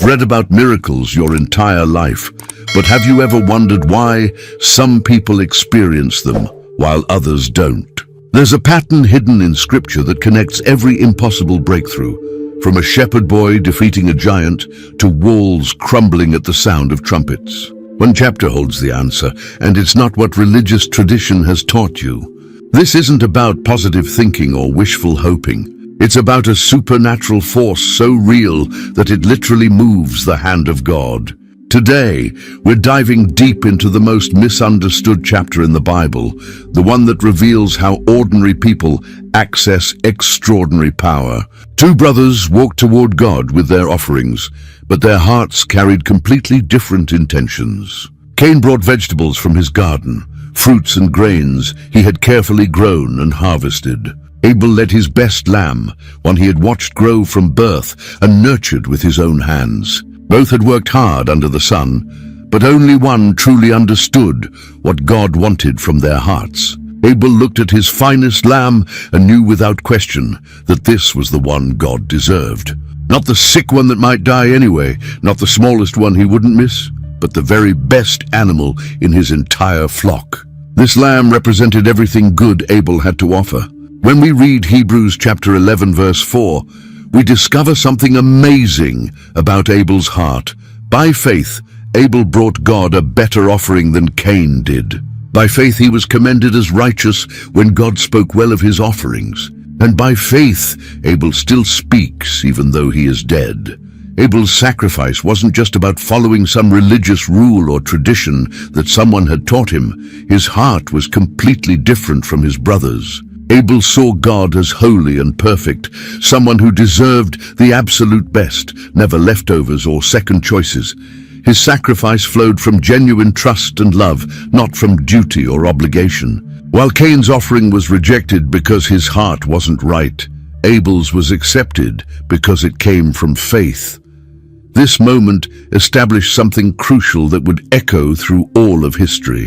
You've read about miracles your entire life, but have you ever wondered why some people experience them while others don't? There's a pattern hidden in Scripture that connects every impossible breakthrough, from a shepherd boy defeating a giant to walls crumbling at the sound of trumpets. One chapter holds the answer, and it's not what religious tradition has taught you. This isn't about positive thinking or wishful hoping. It's about a supernatural force so real that it literally moves the hand of God. Today, we're diving deep into the most misunderstood chapter in the Bible, the one that reveals how ordinary people access extraordinary power. Two brothers walked toward God with their offerings, but their hearts carried completely different intentions. Cain brought vegetables from his garden, fruits and grains he had carefully grown and harvested. Abel led his best lamb, one he had watched grow from birth and nurtured with his own hands. Both had worked hard under the sun, but only one truly understood what God wanted from their hearts. Abel looked at his finest lamb and knew without question that this was the one God deserved. Not the sick one that might die anyway, not the smallest one he wouldn't miss, but the very best animal in his entire flock. This lamb represented everything good Abel had to offer. When we read Hebrews chapter 11 verse 4, we discover something amazing about Abel's heart. By faith, Abel brought God a better offering than Cain did. By faith he was commended as righteous when God spoke well of his offerings. And by faith, Abel still speaks even though he is dead. Abel's sacrifice wasn't just about following some religious rule or tradition that someone had taught him. His heart was completely different from his brothers. Abel saw God as holy and perfect, someone who deserved the absolute best, never leftovers or second choices. His sacrifice flowed from genuine trust and love, not from duty or obligation. While Cain's offering was rejected because his heart wasn't right, Abel's was accepted because it came from faith. This moment established something crucial that would echo through all of history,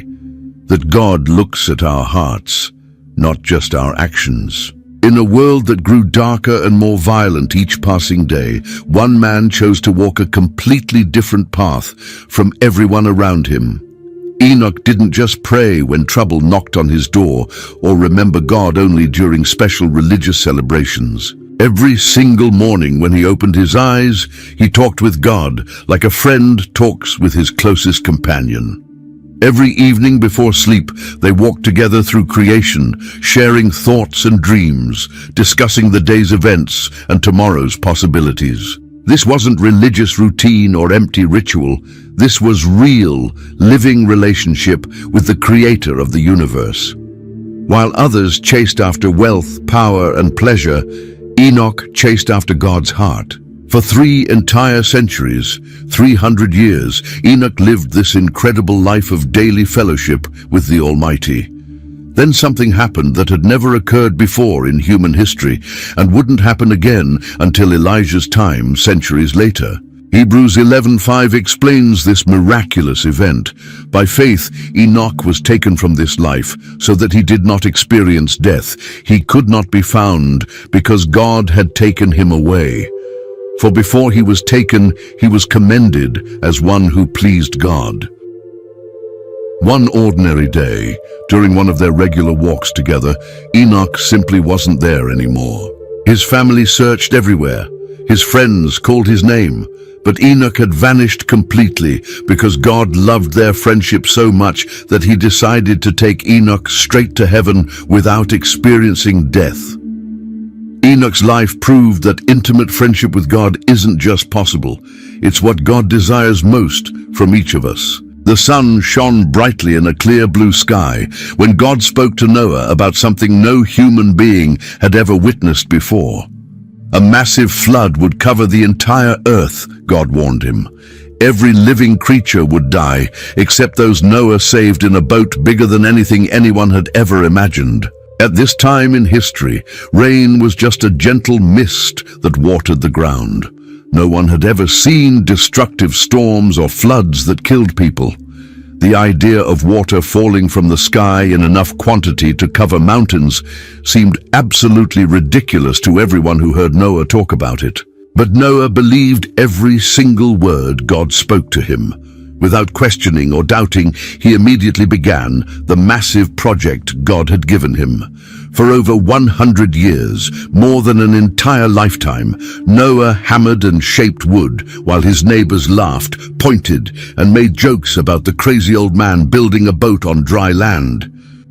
that God looks at our hearts, not just our actions. In a world that grew darker and more violent each passing day, one man chose to walk a completely different path from everyone around him. Enoch didn't just pray when trouble knocked on his door or remember God only during special religious celebrations. Every single morning when he opened his eyes, he talked with God like a friend talks with his closest companion. Every evening before sleep, they walked together through creation, sharing thoughts and dreams, discussing the day's events and tomorrow's possibilities. This wasn't religious routine or empty ritual. This was real, living relationship with the Creator of the universe. While others chased after wealth, power, and pleasure, Enoch chased after God's heart. For 3 entire centuries, 300 years, Enoch lived this incredible life of daily fellowship with the Almighty. Then something happened that had never occurred before in human history and wouldn't happen again until Elijah's time centuries later. Hebrews 11:5 explains this miraculous event. By faith, Enoch was taken from this life so that he did not experience death. He could not be found because God had taken him away. For before he was taken, he was commended as one who pleased God. One ordinary day, during one of their regular walks together, Enoch simply wasn't there anymore. His family searched everywhere. His friends called his name, but Enoch had vanished completely because God loved their friendship so much that he decided to take Enoch straight to heaven without experiencing death. Enoch's life proved that intimate friendship with God isn't just possible. It's what God desires most from each of us. The sun shone brightly in a clear blue sky when God spoke to Noah about something no human being had ever witnessed before. A massive flood would cover the entire earth, God warned him. Every living creature would die, except those Noah saved in a boat bigger than anything anyone had ever imagined. At this time in history, rain was just a gentle mist that watered the ground. No one had ever seen destructive storms or floods that killed people. The idea of water falling from the sky in enough quantity to cover mountains seemed absolutely ridiculous to everyone who heard Noah talk about it. But Noah believed every single word God spoke to him. Without questioning or doubting, he immediately began the massive project God had given him. For over 100 years, more than an entire lifetime, Noah hammered and shaped wood while his neighbors laughed, pointed, and made jokes about the crazy old man building a boat on dry land.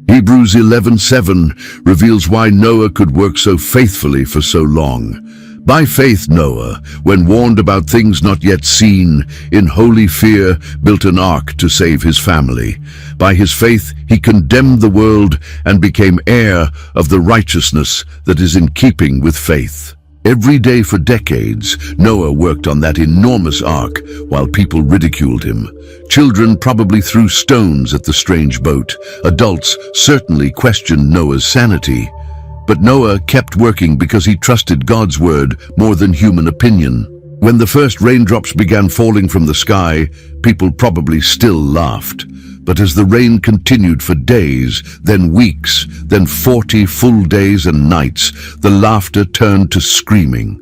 Hebrews 11:7 reveals why Noah could work so faithfully for so long. By faith Noah, when warned about things not yet seen, in holy fear built an ark to save his family. By his faith he condemned the world and became heir of the righteousness that is in keeping with faith. Every day for decades, Noah worked on that enormous ark while people ridiculed him. Children probably threw stones at the strange boat. Adults certainly questioned Noah's sanity. But Noah kept working because he trusted God's word more than human opinion. When the first raindrops began falling from the sky, people probably still laughed. But as the rain continued for days, then weeks, then 40 full days and nights, the laughter turned to screaming.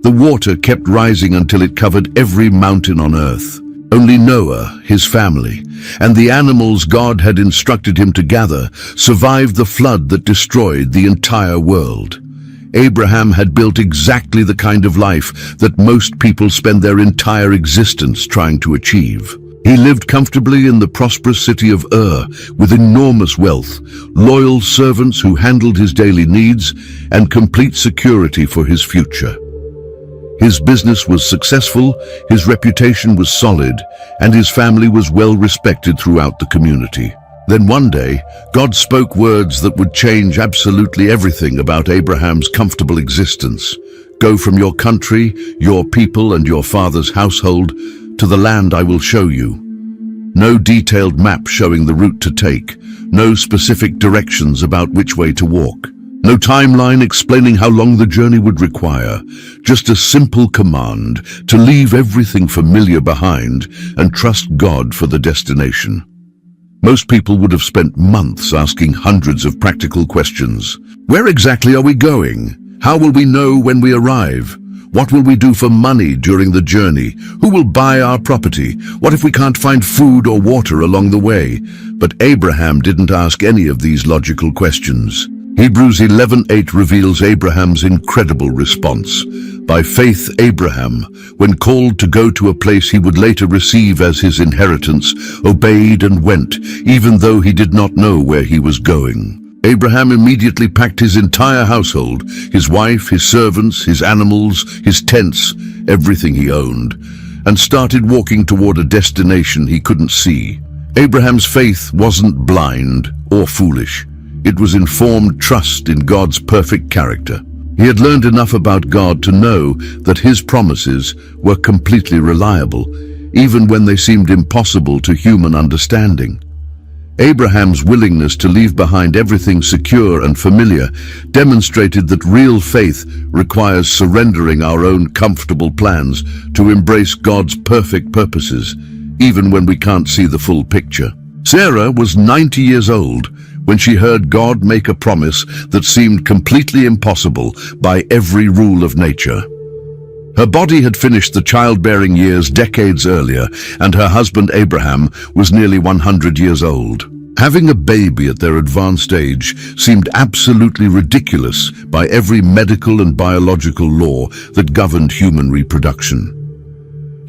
The water kept rising until it covered every mountain on earth. Only Noah, his family, and the animals God had instructed him to gather survived the flood that destroyed the entire world. Abraham had built exactly the kind of life that most people spend their entire existence trying to achieve. He lived comfortably in the prosperous city of Ur, with enormous wealth, loyal servants who handled his daily needs, and complete security for his future. His business was successful, his reputation was solid, and his family was well respected throughout the community. Then one day, God spoke words that would change absolutely everything about Abraham's comfortable existence. Go from your country, your people, and your father's household to the land I will show you. No detailed map showing the route to take, no specific directions about which way to walk. No timeline explaining how long the journey would require, just a simple command to leave everything familiar behind and trust God for the destination. Most people would have spent months asking hundreds of practical questions. Where exactly are we going? How will we know when we arrive? What will we do for money during the journey? Who will buy our property? What if we can't find food or water along the way? But Abraham didn't ask any of these logical questions. Hebrews 11:8 reveals Abraham's incredible response. By faith, Abraham, when called to go to a place he would later receive as his inheritance, obeyed and went, even though he did not know where he was going. Abraham immediately packed his entire household, his wife, his servants, his animals, his tents, everything he owned, and started walking toward a destination he couldn't see. Abraham's faith wasn't blind or foolish. It was informed trust in God's perfect character. He had learned enough about God to know that his promises were completely reliable, even when they seemed impossible to human understanding. Abraham's willingness to leave behind everything secure and familiar demonstrated that real faith requires surrendering our own comfortable plans to embrace God's perfect purposes, even when we can't see the full picture. Sarah was 90 years old when she heard God make a promise that seemed completely impossible by every rule of nature. Her body had finished the childbearing years decades earlier, and her husband Abraham was nearly 100 years old. Having a baby at their advanced age seemed absolutely ridiculous by every medical and biological law that governed human reproduction.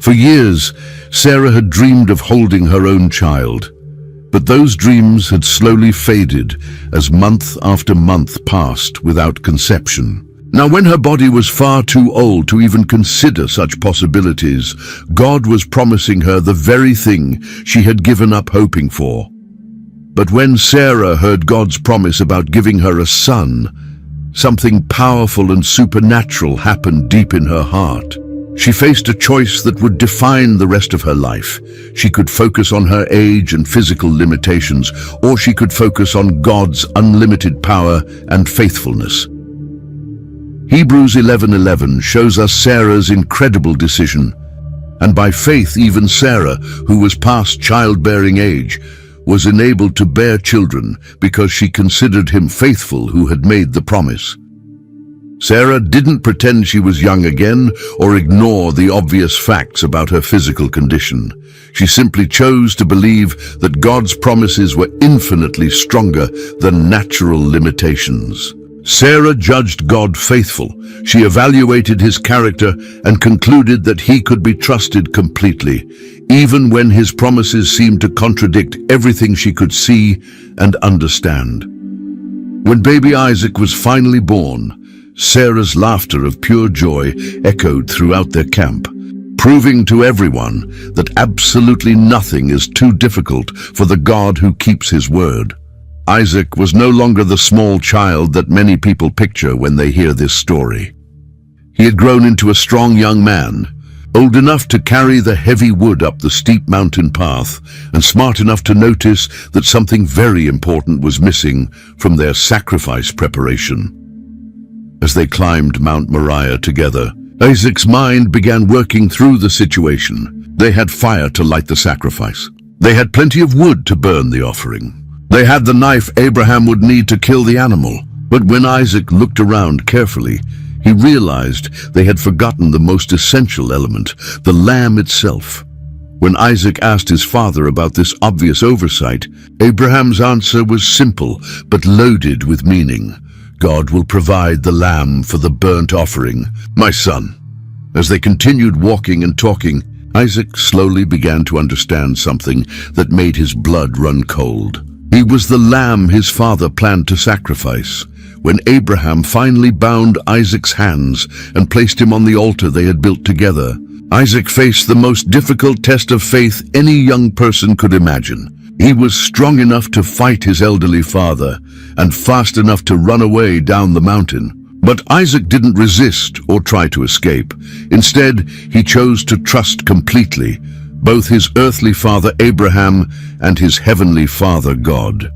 For years, Sarah had dreamed of holding her own child, but those dreams had slowly faded as month after month passed without conception. Now, when her body was far too old to even consider such possibilities, God was promising her the very thing she had given up hoping for. But when Sarah heard God's promise about giving her a son, something powerful and supernatural happened deep in her heart. She faced a choice that would define the rest of her life. She could focus on her age and physical limitations, or she could focus on God's unlimited power and faithfulness. Hebrews 11:11 shows us Sarah's incredible decision. And by faith, even Sarah, who was past childbearing age, was enabled to bear children because she considered him faithful who had made the promise. Sarah didn't pretend she was young again or ignore the obvious facts about her physical condition. She simply chose to believe that God's promises were infinitely stronger than natural limitations. Sarah judged God faithful. She evaluated his character and concluded that he could be trusted completely, even when his promises seemed to contradict everything she could see and understand. When baby Isaac was finally born, Sarah's laughter of pure joy echoed throughout their camp, proving to everyone that absolutely nothing is too difficult for the God who keeps his word. Isaac was no longer the small child that many people picture when they hear this story. He had grown into a strong young man, old enough to carry the heavy wood up the steep mountain path, and smart enough to notice that something very important was missing from their sacrifice preparation. As they climbed Mount Moriah together, Isaac's mind began working through the situation. They had fire to light the sacrifice. They had plenty of wood to burn the offering. They had the knife Abraham would need to kill the animal. But when Isaac looked around carefully, he realized they had forgotten the most essential element, the lamb itself. When Isaac asked his father about this obvious oversight, Abraham's answer was simple but loaded with meaning. God will provide the lamb for the burnt offering, my son. As they continued walking and talking, Isaac slowly began to understand something that made his blood run cold. He was the lamb his father planned to sacrifice. When Abraham finally bound Isaac's hands and placed him on the altar they had built together, Isaac faced the most difficult test of faith any young person could imagine. He was strong enough to fight his elderly father and fast enough to run away down the mountain. But Isaac didn't resist or try to escape. Instead, he chose to trust completely, both his earthly father Abraham and his heavenly father God.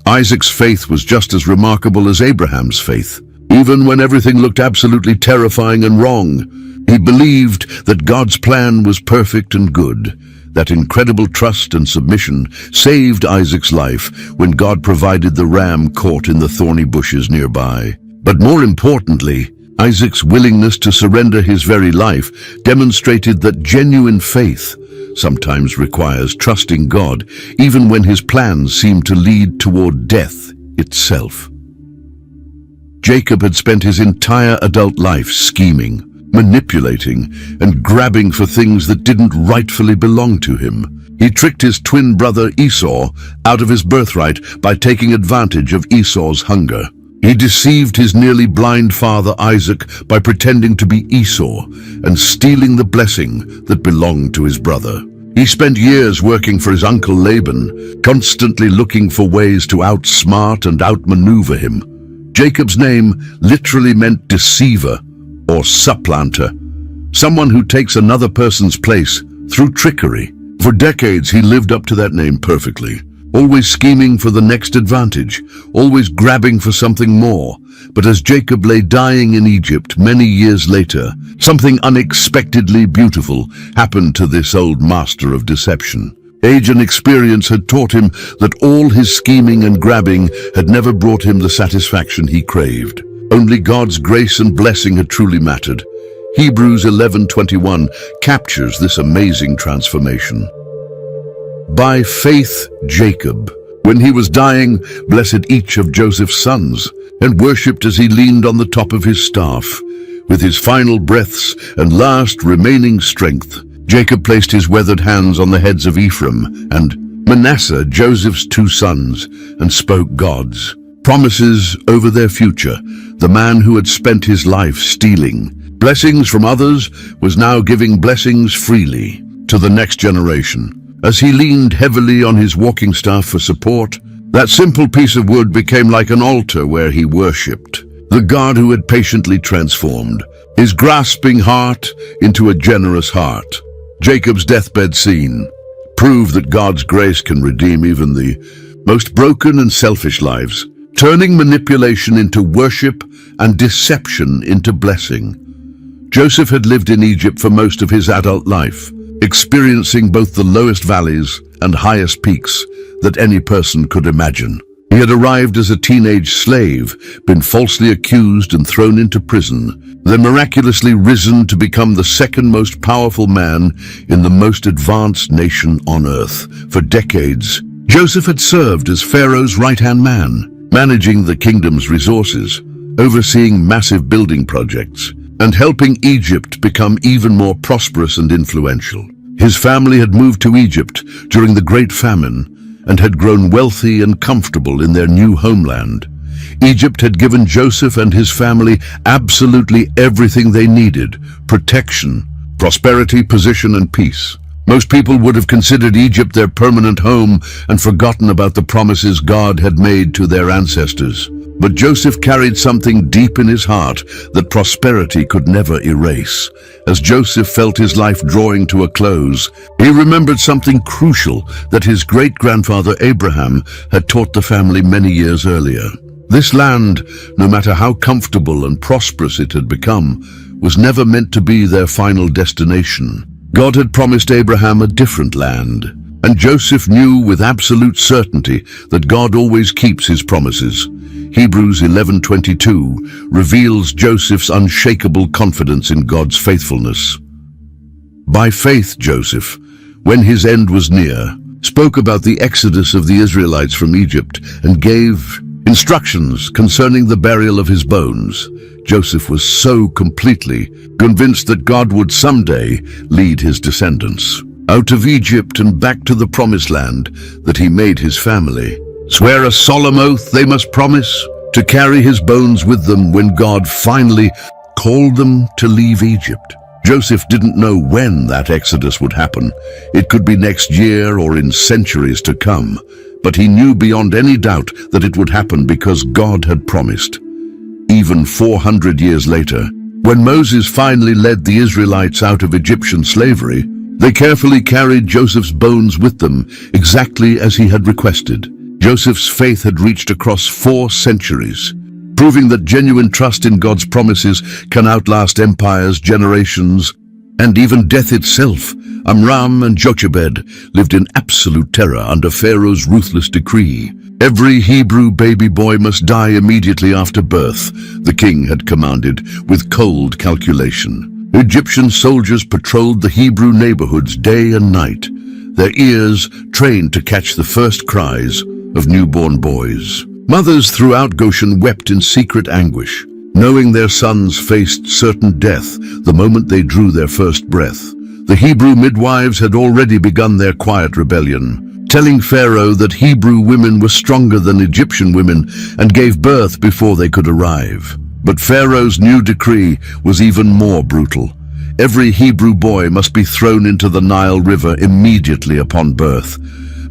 Isaac's faith was just as remarkable as Abraham's faith. Even when everything looked absolutely terrifying and wrong, he believed that God's plan was perfect and good. That incredible trust and submission saved Isaac's life when God provided the ram caught in the thorny bushes nearby. But more importantly, Isaac's willingness to surrender his very life demonstrated that genuine faith sometimes requires trusting God, even when his plans seem to lead toward death itself. Jacob had spent his entire adult life scheming, manipulating, and grabbing for things that didn't rightfully belong to him. He tricked his twin brother Esau out of his birthright by taking advantage of Esau's hunger. He deceived his nearly blind father Isaac by pretending to be Esau and stealing the blessing that belonged to his brother. He spent years working for his uncle Laban, constantly looking for ways to outsmart and outmaneuver him. Jacob's name literally meant deceiver or supplanter, someone who takes another person's place through trickery. For decades he lived up to that name perfectly, always scheming for the next advantage, always grabbing for something more. But as Jacob lay dying in Egypt many years later, something unexpectedly beautiful happened to this old master of deception. Age and experience had taught him that all his scheming and grabbing had never brought him the satisfaction he craved. Only God's grace and blessing had truly mattered. Hebrews 11:21 captures this amazing transformation. By faith, Jacob, when he was dying, blessed each of Joseph's sons and worshipped as he leaned on the top of his staff. With his final breaths and last remaining strength, Jacob placed his weathered hands on the heads of Ephraim and Manasseh, Joseph's two sons, and spoke God's promises over their future. The man who had spent his life stealing blessings from others was now giving blessings freely to the next generation. As he leaned heavily on his walking staff for support, that simple piece of wood became like an altar where he worshipped the God who had patiently transformed his grasping heart into a generous heart. Jacob's deathbed scene proved that God's grace can redeem even the most broken and selfish lives, turning manipulation into worship and deception into blessing. Joseph had lived in Egypt for most of his adult life, experiencing both the lowest valleys and highest peaks that any person could imagine. He had arrived as a teenage slave, been falsely accused and thrown into prison, then miraculously risen to become the second most powerful man in the most advanced nation on earth. For decades, Joseph had served as Pharaoh's right-hand man, managing the kingdom's resources, overseeing massive building projects, and helping Egypt become even more prosperous and influential. His family had moved to Egypt during the Great Famine and had grown wealthy and comfortable in their new homeland. Egypt had given Joseph and his family absolutely everything they needed: protection, prosperity, position, and peace. Most people would have considered Egypt their permanent home and forgotten about the promises God had made to their ancestors. But Joseph carried something deep in his heart that prosperity could never erase. As Joseph felt his life drawing to a close, he remembered something crucial that his great-grandfather Abraham had taught the family many years earlier. This land, no matter how comfortable and prosperous it had become, was never meant to be their final destination. God had promised Abraham a different land, and Joseph knew with absolute certainty that God always keeps his promises. Hebrews 11:22 reveals Joseph's unshakable confidence in God's faithfulness. By faith, Joseph, when his end was near, spoke about the exodus of the Israelites from Egypt and gave instructions concerning the burial of his bones. Joseph was so completely convinced that God would someday lead his descendants out of Egypt and back to the promised land that he made his family swear a solemn oath they must promise to carry his bones with them when God finally called them to leave Egypt. Joseph didn't know when that exodus would happen. It could be next year or in centuries to come, but he knew beyond any doubt that it would happen because God had promised. Even 400 years later, when Moses finally led the Israelites out of Egyptian slavery, they carefully carried Joseph's bones with them, exactly as he had requested. Joseph's faith had reached across 4 centuries, proving that genuine trust in God's promises can outlast empires, generations, and even death itself. Amram and Jochebed lived in absolute terror under Pharaoh's ruthless decree. Every Hebrew baby boy must die immediately after birth, the king had commanded, with cold calculation. Egyptian soldiers patrolled the Hebrew neighborhoods day and night, their ears trained to catch the first cries of newborn boys. Mothers throughout Goshen wept in secret anguish, knowing their sons faced certain death the moment they drew their first breath. The Hebrew midwives had already begun their quiet rebellion, telling Pharaoh that Hebrew women were stronger than Egyptian women and gave birth before they could arrive. But Pharaoh's new decree was even more brutal. Every Hebrew boy must be thrown into the Nile River immediately upon birth.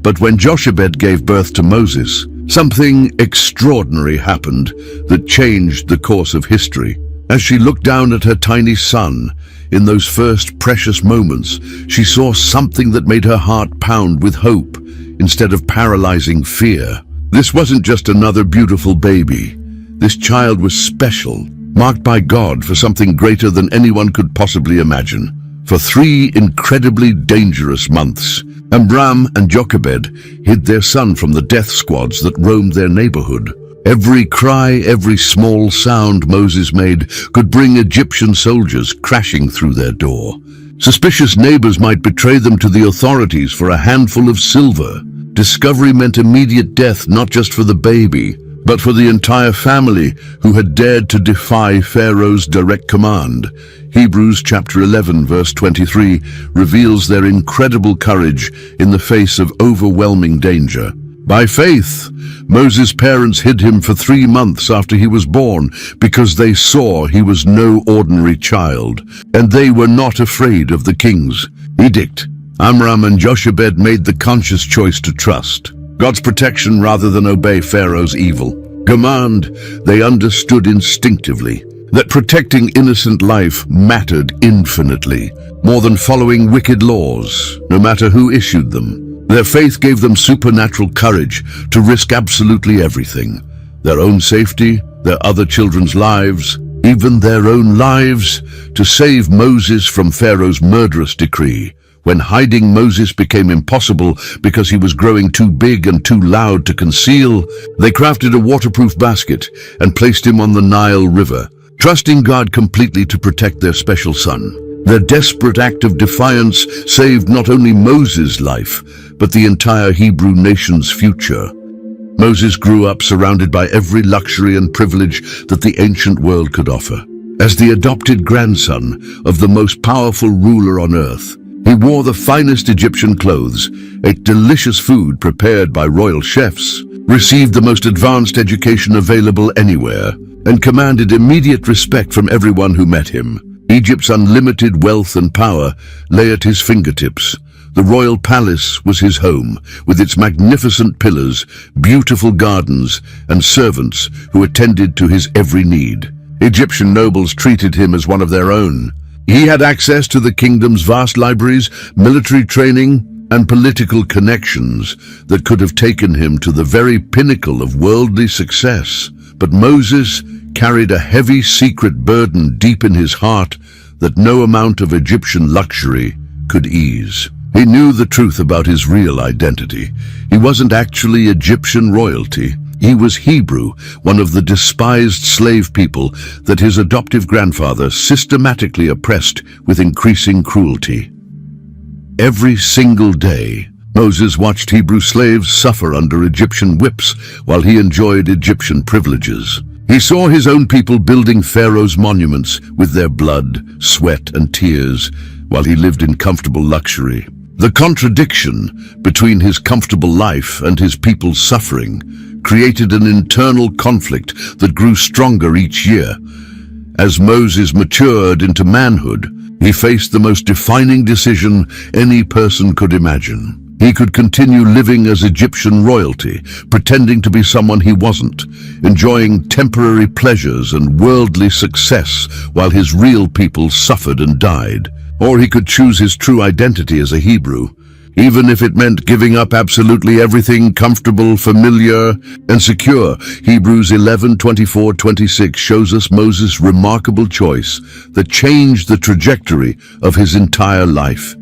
But when Jochebed gave birth to Moses, something extraordinary happened that changed the course of history. As she looked down at her tiny son, in those first precious moments, she saw something that made her heart pound with hope instead of paralyzing fear. This wasn't just another beautiful baby. This child was special, marked by God for something greater than anyone could possibly imagine. For 3 incredibly dangerous months, Amram and Jochebed hid their son from the death squads that roamed their neighborhood. Every cry, every small sound Moses made could bring Egyptian soldiers crashing through their door. Suspicious neighbors might betray them to the authorities for a handful of silver. Discovery meant immediate death, not just for the baby, but for the entire family who had dared to defy Pharaoh's direct command. Hebrews chapter 11 verse 23 reveals their incredible courage in the face of overwhelming danger. By faith, Moses' parents hid him for 3 months after he was born because they saw he was no ordinary child, and they were not afraid of the king's edict. Amram and Jochebed made the conscious choice to trust God's protection rather than obey Pharaoh's evil command. They understood instinctively that protecting innocent life mattered infinitely, more than following wicked laws, no matter who issued them. Their faith gave them supernatural courage to risk absolutely everything: their own safety, their other children's lives, even their own lives, to save Moses from Pharaoh's murderous decree. When hiding Moses became impossible because he was growing too big and too loud to conceal, they crafted a waterproof basket and placed him on the Nile River, trusting God completely to protect their special son. Their desperate act of defiance saved not only Moses' life, but the entire Hebrew nation's future. Moses grew up surrounded by every luxury and privilege that the ancient world could offer. As the adopted grandson of the most powerful ruler on earth, he wore the finest Egyptian clothes, ate delicious food prepared by royal chefs, received the most advanced education available anywhere, and commanded immediate respect from everyone who met him. Egypt's unlimited wealth and power lay at his fingertips. The royal palace was his home, with its magnificent pillars, beautiful gardens, and servants who attended to his every need. Egyptian nobles treated him as one of their own. He had access to the kingdom's vast libraries, military training, and political connections that could have taken him to the very pinnacle of worldly success. But Moses carried a heavy secret burden deep in his heart that no amount of Egyptian luxury could ease. He knew the truth about his real identity. He wasn't actually Egyptian royalty. He was Hebrew, one of the despised slave people that his adoptive grandfather systematically oppressed with increasing cruelty. Every single day, Moses watched Hebrew slaves suffer under Egyptian whips while he enjoyed Egyptian privileges. He saw his own people building Pharaoh's monuments with their blood, sweat, and tears while he lived in comfortable luxury. The contradiction between his comfortable life and his people's suffering created an internal conflict that grew stronger each year. As Moses matured into manhood, he faced the most defining decision any person could imagine. He could continue living as Egyptian royalty, pretending to be someone he wasn't, enjoying temporary pleasures and worldly success while his real people suffered and died. Or he could choose his true identity as a Hebrew, even if it meant giving up absolutely everything comfortable, familiar, and secure. Hebrews 11:24-26 shows us Moses' remarkable choice that changed the trajectory of his entire life.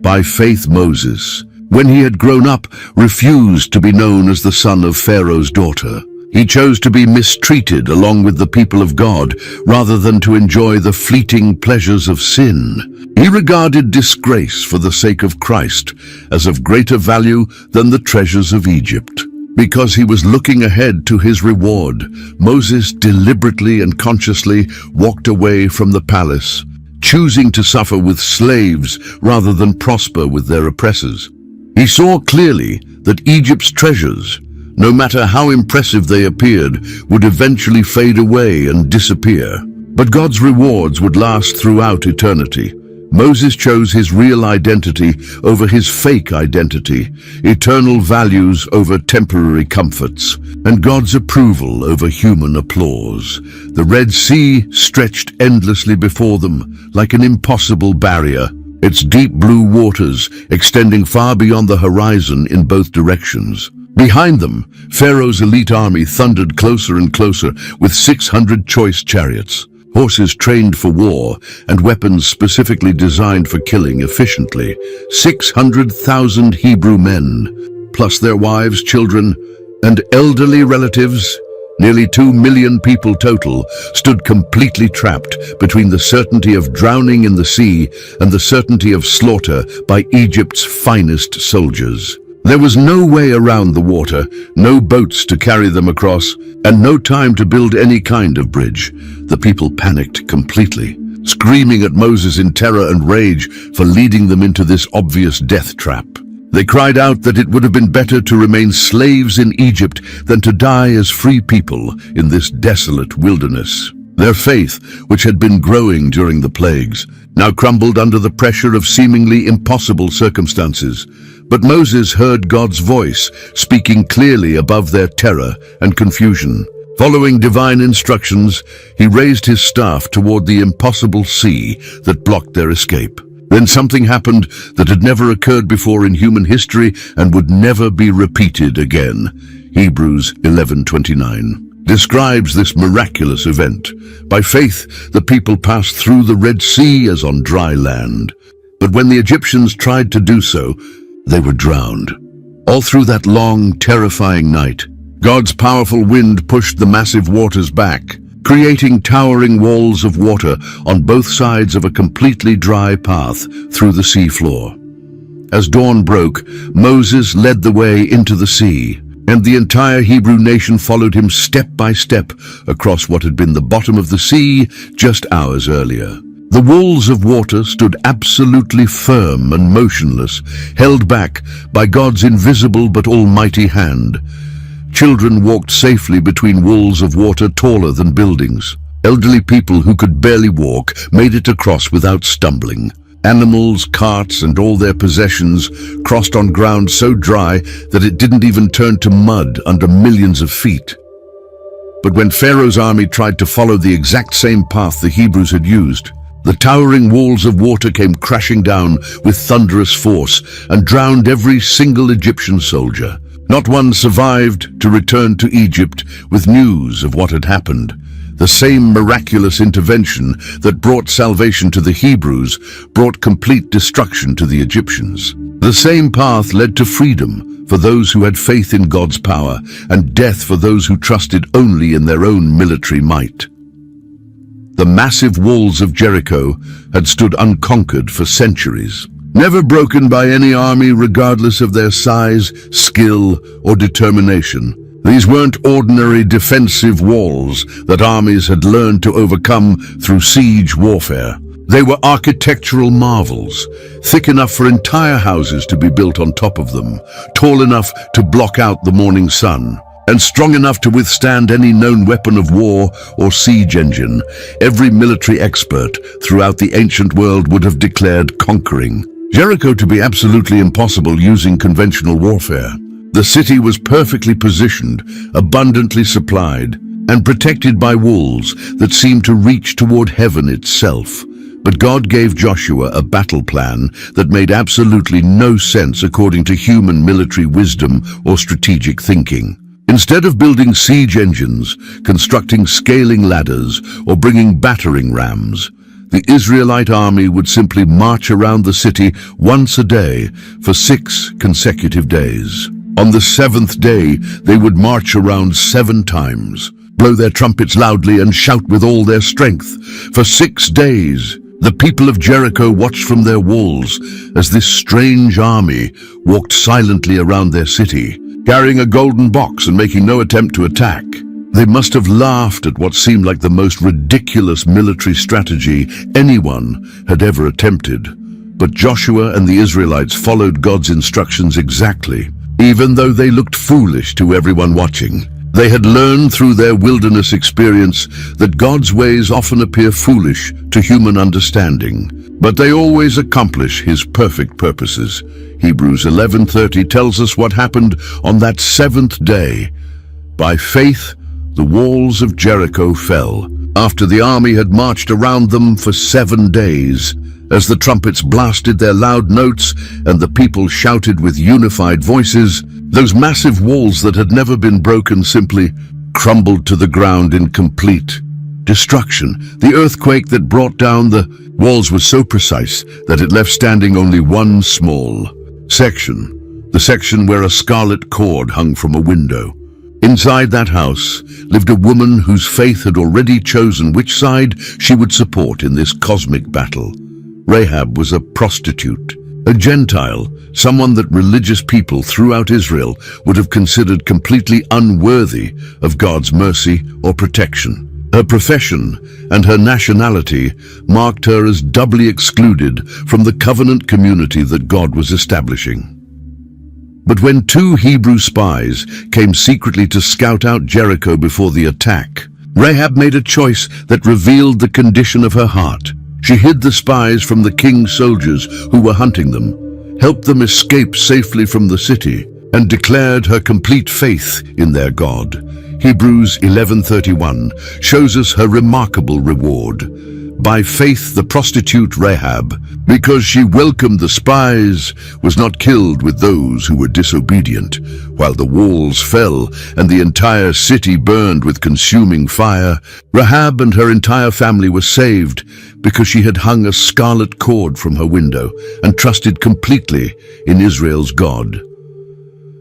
By faith, Moses, when he had grown up, refused to be known as the son of Pharaoh's daughter. He chose to be mistreated along with the people of God rather than to enjoy the fleeting pleasures of sin. He regarded disgrace for the sake of Christ as of greater value than the treasures of Egypt. Because he was looking ahead to his reward, Moses deliberately and consciously walked away from the palace, choosing to suffer with slaves rather than prosper with their oppressors. He saw clearly that Egypt's treasures, no matter how impressive they appeared, would eventually fade away and disappear. But God's rewards would last throughout eternity. Moses chose his real identity over his fake identity, eternal values over temporary comforts, and God's approval over human applause. The Red Sea stretched endlessly before them, like an impossible barrier, its deep blue waters extending far beyond the horizon in both directions. Behind them, Pharaoh's elite army thundered closer and closer with 600 choice chariots, horses trained for war, and weapons specifically designed for killing efficiently. 600,000 Hebrew men, plus their wives, children, and elderly relatives, nearly 2 million people total, stood completely trapped between the certainty of drowning in the sea and the certainty of slaughter by Egypt's finest soldiers. There was no way around the water, no boats to carry them across, and no time to build any kind of bridge. The people panicked completely, screaming at Moses in terror and rage for leading them into this obvious death trap. They cried out that it would have been better to remain slaves in Egypt than to die as free people in this desolate wilderness. Their faith, which had been growing during the plagues, now crumbled under the pressure of seemingly impossible circumstances. But Moses heard God's voice, speaking clearly above their terror and confusion. Following divine instructions, he raised his staff toward the impossible sea that blocked their escape. Then something happened that had never occurred before in human history and would never be repeated again. Hebrews 11:29 describes this miraculous event. By faith, the people passed through the Red Sea as on dry land. But when the Egyptians tried to do so, they were drowned. All through that long, terrifying night, God's powerful wind pushed the massive waters back, creating towering walls of water on both sides of a completely dry path through the sea floor. As dawn broke, Moses led the way into the sea, and the entire Hebrew nation followed him step by step across what had been the bottom of the sea just hours earlier. The walls of water stood absolutely firm and motionless, held back by God's invisible but almighty hand. Children walked safely between walls of water taller than buildings. Elderly people who could barely walk made it across without stumbling. Animals, carts, and all their possessions crossed on ground so dry that it didn't even turn to mud under millions of feet. But when Pharaoh's army tried to follow the exact same path the Hebrews had used, the towering walls of water came crashing down with thunderous force and drowned every single Egyptian soldier. Not one survived to return to Egypt with news of what had happened. The same miraculous intervention that brought salvation to the Hebrews brought complete destruction to the Egyptians. The same path led to freedom for those who had faith in God's power and death for those who trusted only in their own military might. The massive walls of Jericho had stood unconquered for centuries, never broken by any army regardless of their size, skill, or determination. These weren't ordinary defensive walls that armies had learned to overcome through siege warfare. They were architectural marvels, thick enough for entire houses to be built on top of them, tall enough to block out the morning sun, and strong enough to withstand any known weapon of war or siege engine. Every military expert throughout the ancient world would have declared conquering Jericho to be absolutely impossible using conventional warfare. The city was perfectly positioned, abundantly supplied, and protected by walls that seemed to reach toward heaven itself. But God gave Joshua a battle plan that made absolutely no sense according to human military wisdom or strategic thinking. Instead of building siege engines, constructing scaling ladders, or bringing battering rams, the Israelite army would simply march around the city once a day for 6 consecutive days. On the 7th day, they would march around 7 times, blow their trumpets loudly and shout with all their strength. For 6 days, the people of Jericho watched from their walls as this strange army walked silently around their city, carrying a golden box and making no attempt to attack. They must have laughed at what seemed like the most ridiculous military strategy anyone had ever attempted. But Joshua and the Israelites followed God's instructions exactly, even though they looked foolish to everyone watching. They had learned through their wilderness experience that God's ways often appear foolish to human understanding, but they always accomplish His perfect purposes. Hebrews 11:30 tells us what happened on that 7th day. By faith, the walls of Jericho fell, after the army had marched around them for 7 days. As the trumpets blasted their loud notes and the people shouted with unified voices, those massive walls that had never been broken simply crumbled to the ground in complete destruction. The earthquake that brought down the walls was so precise that it left standing only one small section, the section where a scarlet cord hung from a window. Inside that house lived a woman whose faith had already chosen which side she would support in this cosmic battle. Rahab was a prostitute, a Gentile, someone that religious people throughout Israel would have considered completely unworthy of God's mercy or protection. Her profession and her nationality marked her as doubly excluded from the covenant community that God was establishing. But when 2 Hebrew spies came secretly to scout out Jericho before the attack, Rahab made a choice that revealed the condition of her heart. She hid the spies from the king's soldiers who were hunting them, helped them escape safely from the city, and declared her complete faith in their God. Hebrews 11:31 shows us her remarkable reward. By faith, the prostitute Rahab, because she welcomed the spies, was not killed with those who were disobedient. While the walls fell and the entire city burned with consuming fire, Rahab and her entire family were saved because she had hung a scarlet cord from her window and trusted completely in Israel's God.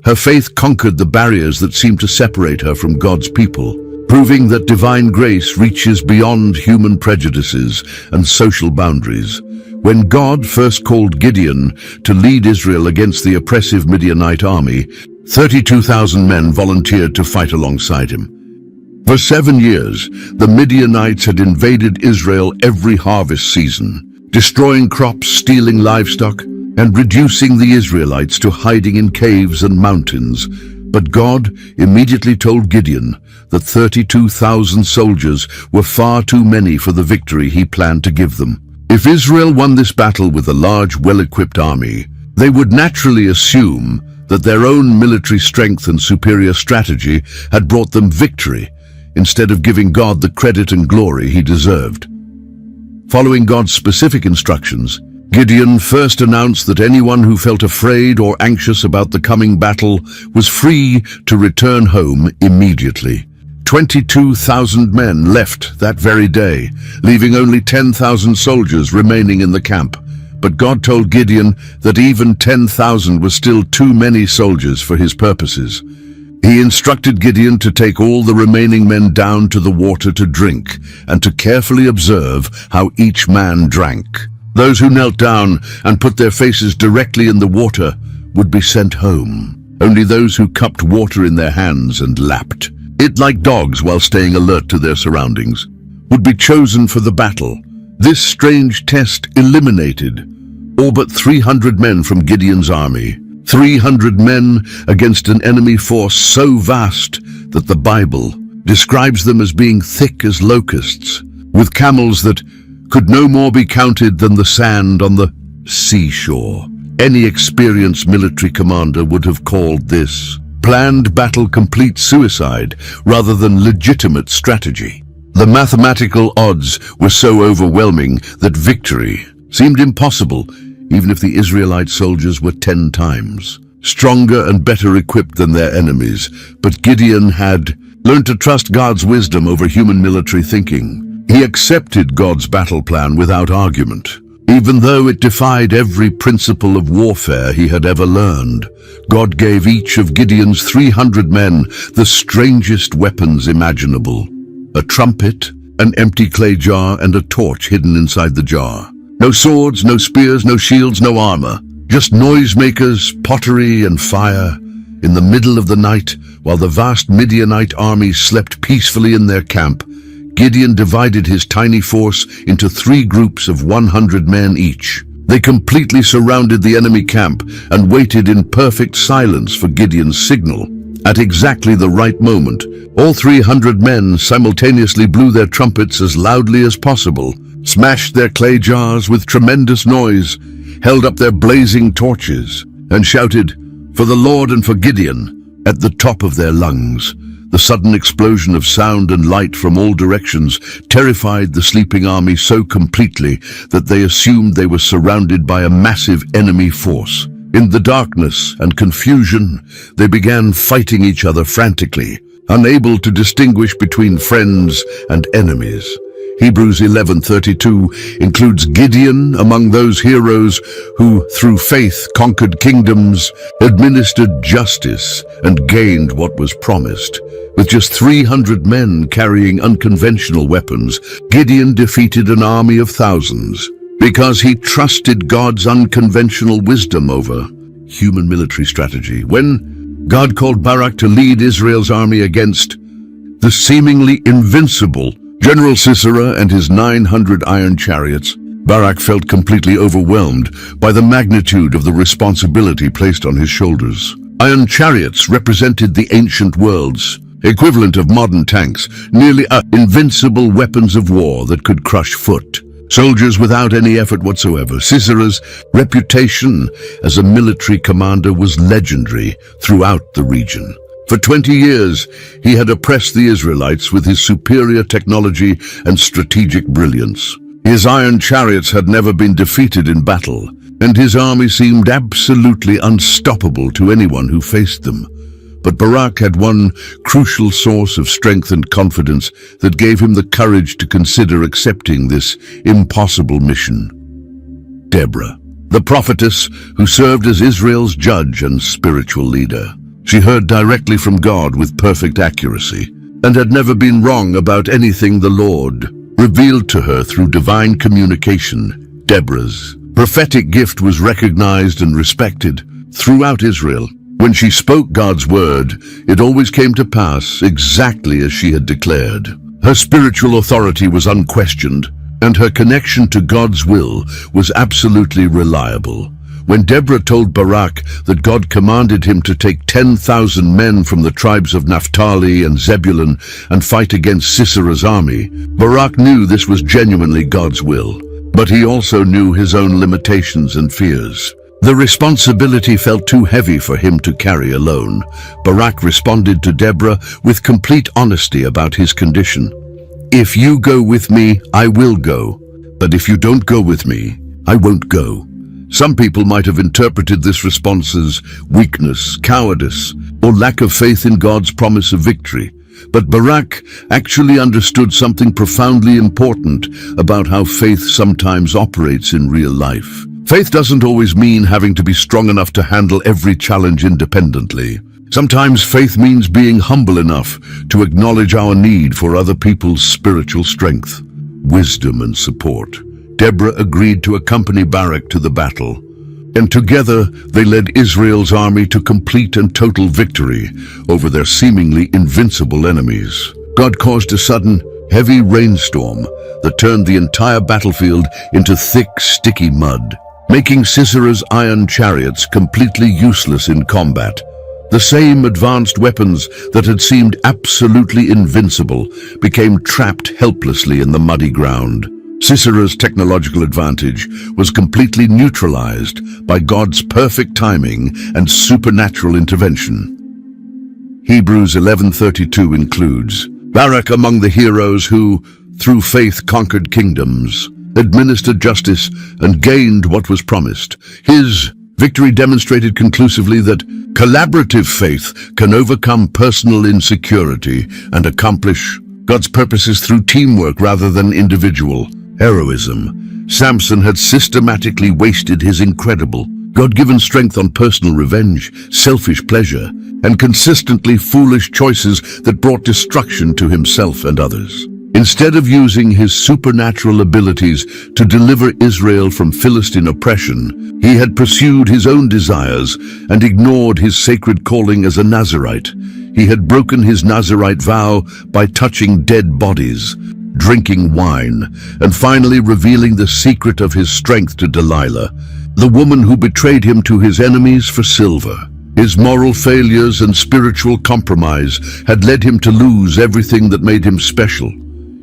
Her faith conquered the barriers that seemed to separate her from God's people, proving that divine grace reaches beyond human prejudices and social boundaries. When God first called Gideon to lead Israel against the oppressive Midianite army, 32,000 men volunteered to fight alongside him. For 7 years, the Midianites had invaded Israel every harvest season, destroying crops, stealing livestock, and reducing the Israelites to hiding in caves and mountains. But God immediately told Gideon that 32,000 soldiers were far too many for the victory he planned to give them. If Israel won this battle with a large, well-equipped army, they would naturally assume that their own military strength and superior strategy had brought them victory, instead of giving God the credit and glory he deserved. Following God's specific instructions, Gideon first announced that anyone who felt afraid or anxious about the coming battle was free to return home immediately. 22,000 men left that very day, leaving only 10,000 soldiers remaining in the camp. But God told Gideon that even 10,000 was still too many soldiers for his purposes. He instructed Gideon to take all the remaining men down to the water to drink, and to carefully observe how each man drank. Those who knelt down and put their faces directly in the water would be sent home. Only those who cupped water in their hands and lapped it like dogs while staying alert to their surroundings would be chosen for the battle. This strange test eliminated all but 300 men from Gideon's army. 300 men against an enemy force so vast that the Bible describes them as being thick as locusts, with camels that could no more be counted than the sand on the seashore. Any experienced military commander would have called this planned battle complete suicide rather than legitimate strategy. The mathematical odds were so overwhelming that victory seemed impossible, even if the Israelite soldiers were 10 times stronger and better equipped than their enemies. But Gideon had learned to trust God's wisdom over human military thinking. He accepted God's battle plan without argument, even though it defied every principle of warfare he had ever learned. God gave each of Gideon's 300 men the strangest weapons imaginable: a trumpet, an empty clay jar, and a torch hidden inside the jar. No swords, no spears, no shields, no armor. Just noisemakers, pottery, and fire. In the middle of the night, while the vast Midianite army slept peacefully in their camp, Gideon divided his tiny force into 3 groups of 100 men each. They completely surrounded the enemy camp and waited in perfect silence for Gideon's signal. At exactly the right moment, all 300 men simultaneously blew their trumpets as loudly as possible, smashed their clay jars with tremendous noise, held up their blazing torches, and shouted, "For the Lord and for Gideon," at the top of their lungs. The sudden explosion of sound and light from all directions terrified the sleeping army so completely that they assumed they were surrounded by a massive enemy force. In the darkness and confusion, they began fighting each other frantically, unable to distinguish between friends and enemies. Hebrews 11:32 includes Gideon among those heroes who, through faith, conquered kingdoms, administered justice, and gained what was promised. With just 300 men carrying unconventional weapons, Gideon defeated an army of thousands because he trusted God's unconventional wisdom over human military strategy. When God called Barak to lead Israel's army against the seemingly invincible General Sisera and his 900 iron chariots, Barak felt completely overwhelmed by the magnitude of the responsibility placed on his shoulders. Iron chariots represented the ancient world's equivalent of modern tanks, nearly invincible weapons of war that could crush foot soldiers without any effort whatsoever. Sisera's reputation as a military commander was legendary throughout the region. For 20 years, he had oppressed the Israelites with his superior technology and strategic brilliance. His iron chariots had never been defeated in battle, and his army seemed absolutely unstoppable to anyone who faced them. But Barak had one crucial source of strength and confidence that gave him the courage to consider accepting this impossible mission. Deborah, the prophetess who served as Israel's judge and spiritual leader. She heard directly from God with perfect accuracy, and had never been wrong about anything the Lord revealed to her through divine communication. Deborah's prophetic gift was recognized and respected throughout Israel. When she spoke God's word, it always came to pass exactly as she had declared. Her spiritual authority was unquestioned, and her connection to God's will was absolutely reliable. When Deborah told Barak that God commanded him to take 10,000 men from the tribes of Naphtali and Zebulun and fight against Sisera's army, Barak knew this was genuinely God's will, but he also knew his own limitations and fears. The responsibility felt too heavy for him to carry alone. Barak responded to Deborah with complete honesty about his condition. "If you go with me, I will go. But if you don't go with me, I won't go." Some people might have interpreted this response as weakness, cowardice, or lack of faith in God's promise of victory. But Barak actually understood something profoundly important about how faith sometimes operates in real life. Faith doesn't always mean having to be strong enough to handle every challenge independently. Sometimes faith means being humble enough to acknowledge our need for other people's spiritual strength, wisdom, and support. Deborah agreed to accompany Barak to the battle, and together they led Israel's army to complete and total victory over their seemingly invincible enemies. God caused a sudden, heavy rainstorm that turned the entire battlefield into thick, sticky mud, making Sisera's iron chariots completely useless in combat. The same advanced weapons that had seemed absolutely invincible became trapped helplessly in the muddy ground. Sisera's technological advantage was completely neutralized by God's perfect timing and supernatural intervention. Hebrews 11:32 includes, Barak among the heroes who, through faith, conquered kingdoms, administered justice, and gained what was promised. His victory demonstrated conclusively that collaborative faith can overcome personal insecurity and accomplish God's purposes through teamwork rather than individual heroism. Samson had systematically wasted his incredible, God-given strength on personal revenge, selfish pleasure, and consistently foolish choices that brought destruction to himself and others. Instead of using his supernatural abilities to deliver Israel from Philistine oppression, he had pursued his own desires and ignored his sacred calling as a Nazirite. He had broken his Nazirite vow by touching dead bodies, drinking wine, and finally revealing the secret of his strength to Delilah, the woman who betrayed him to his enemies for silver. His moral failures and spiritual compromise had led him to lose everything that made him special: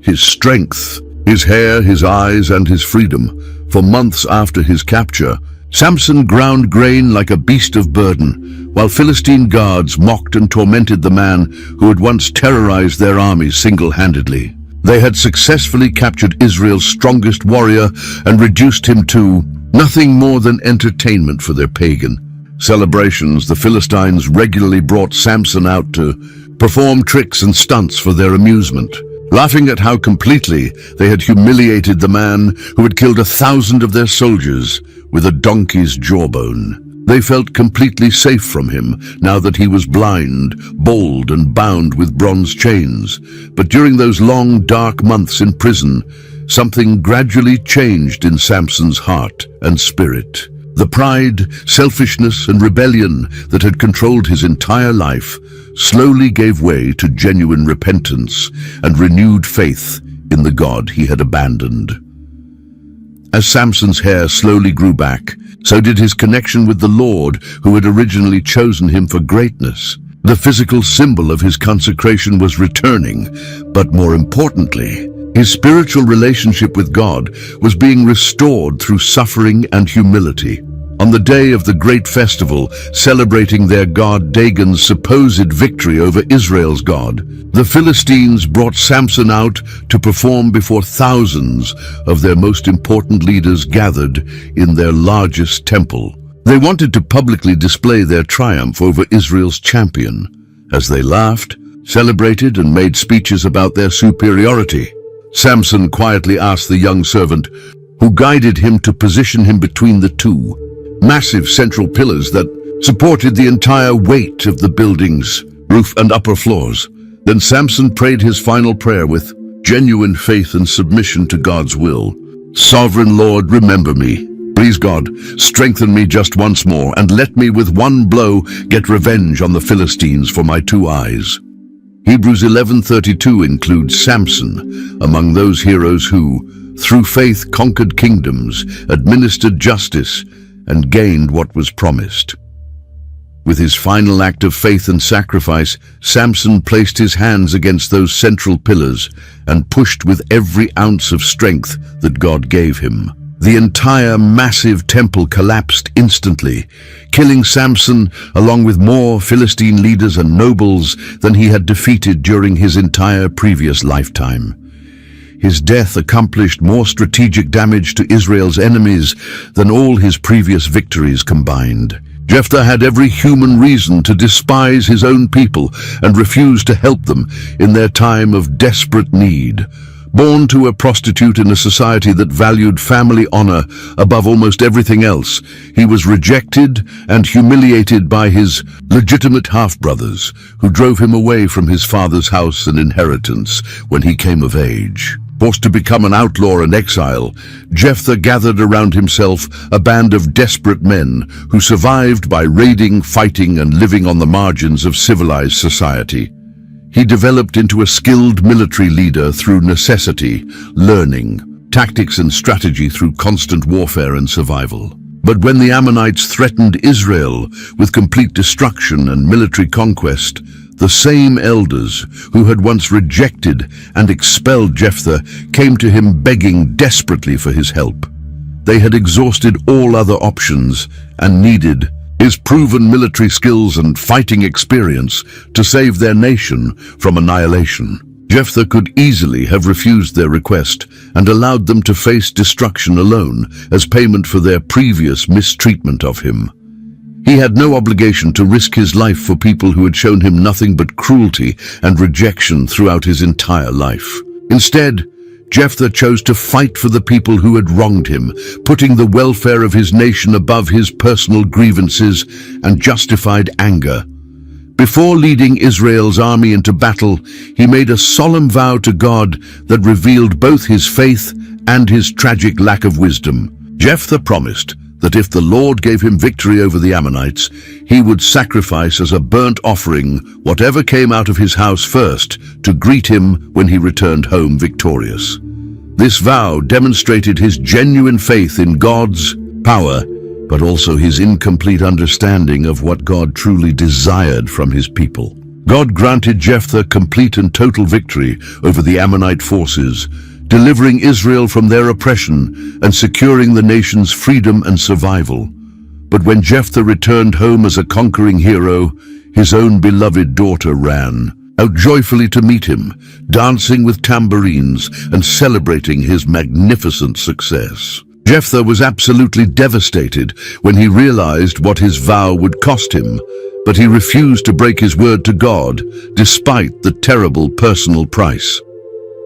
his strength, his hair, his eyes, and his freedom. For months after his capture, Samson ground grain like a beast of burden, while Philistine guards mocked and tormented the man who had once terrorized their army single-handedly. They had successfully captured Israel's strongest warrior and reduced him to nothing more than entertainment for their pagan celebrations. The Philistines regularly brought Samson out to perform tricks and stunts for their amusement, laughing at how completely they had humiliated the man who had killed 1,000 of their soldiers with a donkey's jawbone. They felt completely safe from him now that he was blind, bald, and bound with bronze chains. But during those long, dark months in prison, something gradually changed in Samson's heart and spirit. The pride, selfishness, and rebellion that had controlled his entire life slowly gave way to genuine repentance and renewed faith in the God he had abandoned. As Samson's hair slowly grew back, so did his connection with the Lord who had originally chosen him for greatness. The physical symbol of his consecration was returning, but more importantly, his spiritual relationship with God was being restored through suffering and humility. On the day of the great festival, celebrating their god Dagon's supposed victory over Israel's god, the Philistines brought Samson out to perform before thousands of their most important leaders gathered in their largest temple. They wanted to publicly display their triumph over Israel's champion. As they laughed, celebrated, and made speeches about their superiority, Samson quietly asked the young servant, who guided him, to position him between the two massive central pillars that supported the entire weight of the building's roof and upper floors. Then Samson prayed his final prayer with genuine faith and submission to God's will. "Sovereign Lord, remember me. Please God, strengthen me just once more, and let me with one blow get revenge on the Philistines for my two eyes." Hebrews 11:32 includes Samson among those heroes who, through faith, conquered kingdoms, administered justice, and gained what was promised. With his final act of faith and sacrifice, Samson placed his hands against those central pillars and pushed with every ounce of strength that God gave him. The entire massive temple collapsed instantly, killing Samson along with more Philistine leaders and nobles than he had defeated during his entire previous lifetime. His death accomplished more strategic damage to Israel's enemies than all his previous victories combined. Jephthah had every human reason to despise his own people and refuse to help them in their time of desperate need. Born to a prostitute in a society that valued family honor above almost everything else, he was rejected and humiliated by his legitimate half-brothers, who drove him away from his father's house and inheritance when he came of age. Forced to become an outlaw and exile, Jephthah gathered around himself a band of desperate men who survived by raiding, fighting, and living on the margins of civilized society. He developed into a skilled military leader through necessity, learning, tactics and strategy through constant warfare and survival. But when the Ammonites threatened Israel with complete destruction and military conquest, the same elders who had once rejected and expelled Jephthah came to him begging desperately for his help. They had exhausted all other options and needed his proven military skills and fighting experience to save their nation from annihilation. Jephthah could easily have refused their request and allowed them to face destruction alone as payment for their previous mistreatment of him. He had no obligation to risk his life for people who had shown him nothing but cruelty and rejection throughout his entire life. Instead, Jephthah chose to fight for the people who had wronged him, putting the welfare of his nation above his personal grievances and justified anger. Before leading Israel's army into battle, he made a solemn vow to God that revealed both his faith and his tragic lack of wisdom. Jephthah promised that if the Lord gave him victory over the Ammonites, he would sacrifice as a burnt offering whatever came out of his house first to greet him when he returned home victorious. This vow demonstrated his genuine faith in God's power, but also his incomplete understanding of what God truly desired from his people. God granted Jephthah complete and total victory over the Ammonite forces, delivering Israel from their oppression and securing the nation's freedom and survival. But when Jephthah returned home as a conquering hero, his own beloved daughter ran out joyfully to meet him, dancing with tambourines and celebrating his magnificent success. Jephthah was absolutely devastated when he realized what his vow would cost him, but he refused to break his word to God despite the terrible personal price.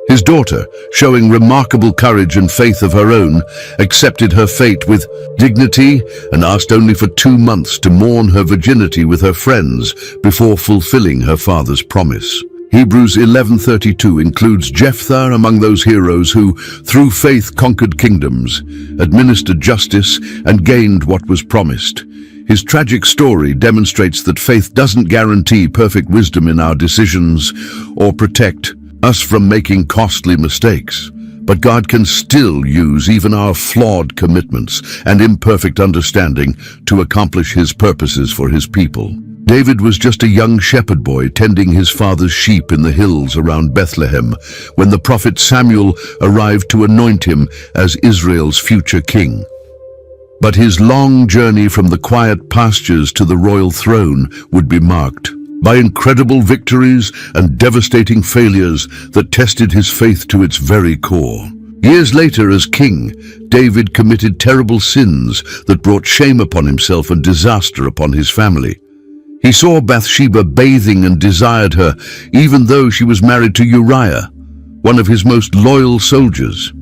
His daughter, showing remarkable courage and faith of her own, accepted her fate with dignity and asked only for 2 months to mourn her virginity with her friends before fulfilling her father's promise. Hebrews 11:32 includes Jephthah among those heroes who, through faith, conquered kingdoms, administered justice, and gained what was promised. His tragic story demonstrates that faith doesn't guarantee perfect wisdom in our decisions or protect us from making costly mistakes, but God can still use even our flawed commitments and imperfect understanding to accomplish his purposes for his people. David was just a young shepherd boy tending his father's sheep in the hills around Bethlehem when the prophet Samuel arrived to anoint him as Israel's future king. But his long journey from the quiet pastures to the royal throne would be marked by incredible victories and devastating failures that tested his faith to its very core. Years later, as king, David committed terrible sins that brought shame upon himself and disaster upon his family. He saw Bathsheba bathing and desired her, even though she was married to Uriah, one of his most loyal soldiers.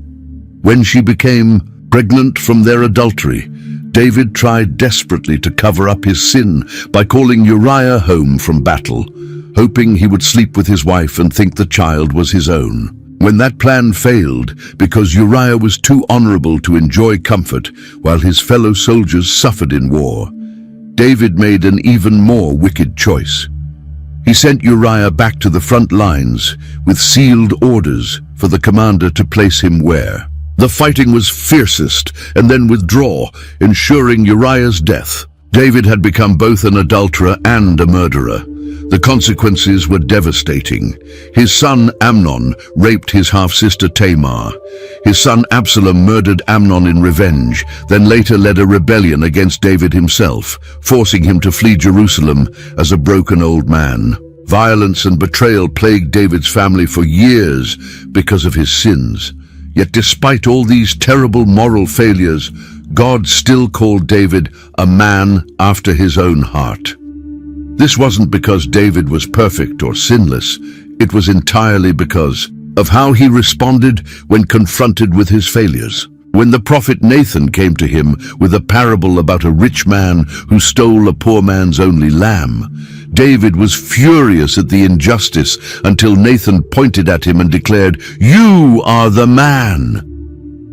When she became pregnant from their adultery, David tried desperately to cover up his sin by calling Uriah home from battle, hoping he would sleep with his wife and think the child was his own. When that plan failed, because Uriah was too honorable to enjoy comfort while his fellow soldiers suffered in war, David made an even more wicked choice. He sent Uriah back to the front lines with sealed orders for the commander to place him where. The fighting was fiercest and then withdraw, ensuring Uriah's death. David had become both an adulterer and a murderer. The consequences were devastating. His son Amnon raped his half-sister Tamar. His son Absalom murdered Amnon in revenge, then later led a rebellion against David himself, forcing him to flee Jerusalem as a broken old man. Violence and betrayal plagued David's family for years because of his sins. Yet despite all these terrible moral failures, God still called David a man after his own heart. This wasn't because David was perfect or sinless. It was entirely because of how he responded when confronted with his failures. When the prophet Nathan came to him with a parable about a rich man who stole a poor man's only lamb, David was furious at the injustice until Nathan pointed at him and declared, "You are the man."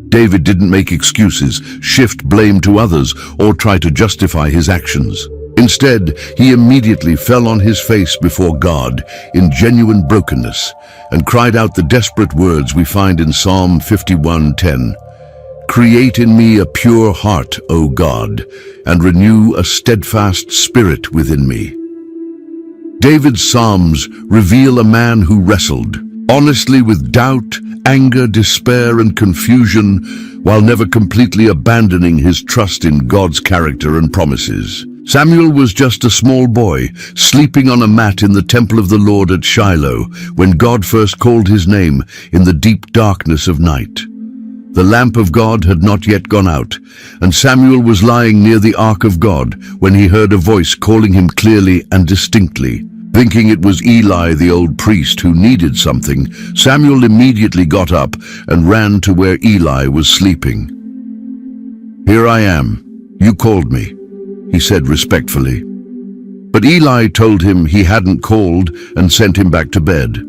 David didn't make excuses, shift blame to others, or try to justify his actions. Instead, he immediately fell on his face before God in genuine brokenness and cried out the desperate words we find in Psalm 51:10. "Create in me a pure heart, O God, and renew a steadfast spirit within me." David's Psalms reveal a man who wrestled honestly with doubt, anger, despair, and confusion, while never completely abandoning his trust in God's character and promises. Samuel was just a small boy, sleeping on a mat in the temple of the Lord at Shiloh, when God first called his name in the deep darkness of night. The lamp of God had not yet gone out, and Samuel was lying near the ark of God when he heard a voice calling him clearly and distinctly. Thinking it was Eli, the old priest, who needed something, Samuel immediately got up and ran to where Eli was sleeping. "Here I am. You called me," he said respectfully. But Eli told him he hadn't called and sent him back to bed.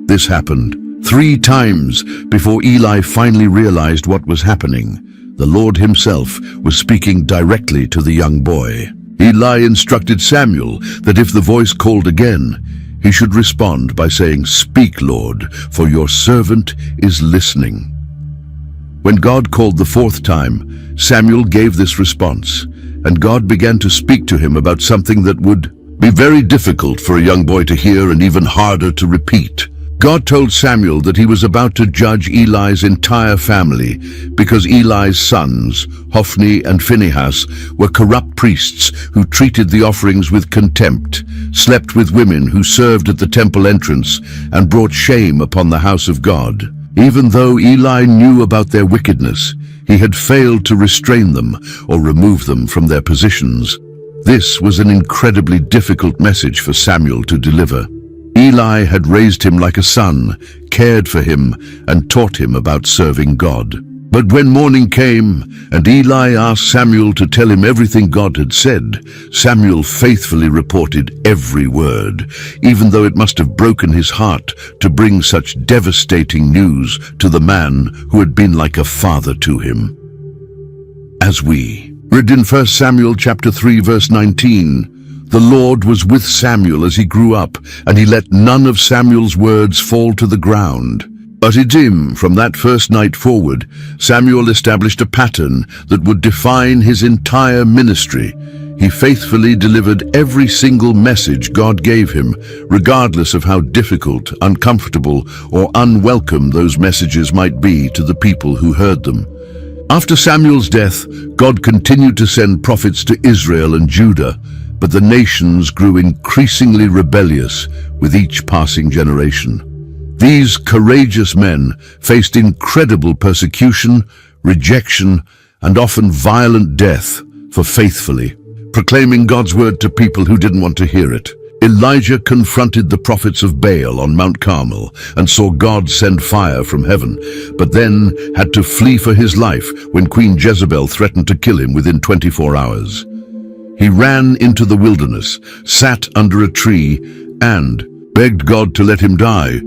This happened 3 times before Eli finally realized what was happening. The Lord himself was speaking directly to the young boy. Eli instructed Samuel that if the voice called again, he should respond by saying, "Speak, Lord, for your servant is listening." When God called the 4th time, Samuel gave this response, and God began to speak to him about something that would be very difficult for a young boy to hear and even harder to repeat. God told Samuel that he was about to judge Eli's entire family because Eli's sons, Hophni and Phinehas, were corrupt priests who treated the offerings with contempt, slept with women who served at the temple entrance, and brought shame upon the house of God. Even though Eli knew about their wickedness, he had failed to restrain them or remove them from their positions. This was an incredibly difficult message for Samuel to deliver. Eli had raised him like a son, cared for him, and taught him about serving God. But when morning came, and Eli asked Samuel to tell him everything God had said, Samuel faithfully reported every word, even though it must have broken his heart to bring such devastating news to the man who had been like a father to him. As we read in 1 Samuel chapter 3 verse 19, the Lord was with Samuel as he grew up, and he let none of Samuel's words fall to the ground. But from that first night forward, Samuel established a pattern that would define his entire ministry. He faithfully delivered every single message God gave him, regardless of how difficult, uncomfortable, or unwelcome those messages might be to the people who heard them. After Samuel's death, God continued to send prophets to Israel and Judah, but the nations grew increasingly rebellious with each passing generation. These courageous men faced incredible persecution, rejection, and often violent death for faithfully proclaiming God's word to people who didn't want to hear it. Elijah confronted the prophets of Baal on Mount Carmel and saw God send fire from heaven, but then had to flee for his life when Queen Jezebel threatened to kill him within 24 hours. He ran into the wilderness, sat under a tree, and begged God to let him die,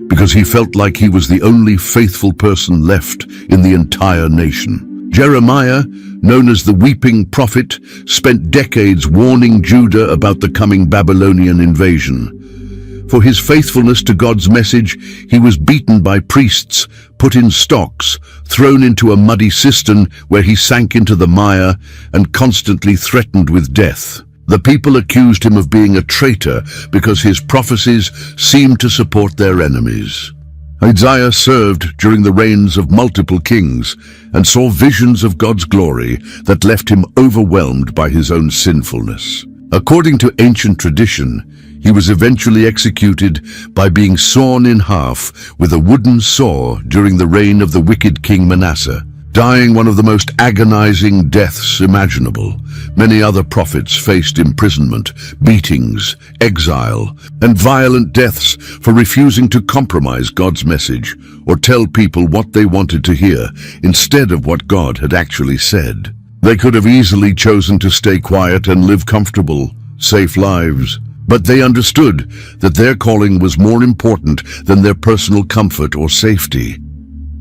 because he felt like he was the only faithful person left in the entire nation. Jeremiah, known as the Weeping Prophet, spent decades warning Judah about the coming Babylonian invasion. For his faithfulness to God's message, he was beaten by priests, put in stocks, thrown into a muddy cistern where he sank into the mire, and constantly threatened with death. The people accused him of being a traitor because his prophecies seemed to support their enemies. Isaiah served during the reigns of multiple kings and saw visions of God's glory that left him overwhelmed by his own sinfulness. According to ancient tradition, he was eventually executed by being sawn in half with a wooden saw during the reign of the wicked King Manasseh, dying one of the most agonizing deaths imaginable. Many other prophets faced imprisonment, beatings, exile, and violent deaths for refusing to compromise God's message or tell people what they wanted to hear instead of what God had actually said. They could have easily chosen to stay quiet and live comfortable, safe lives, but they understood that their calling was more important than their personal comfort or safety.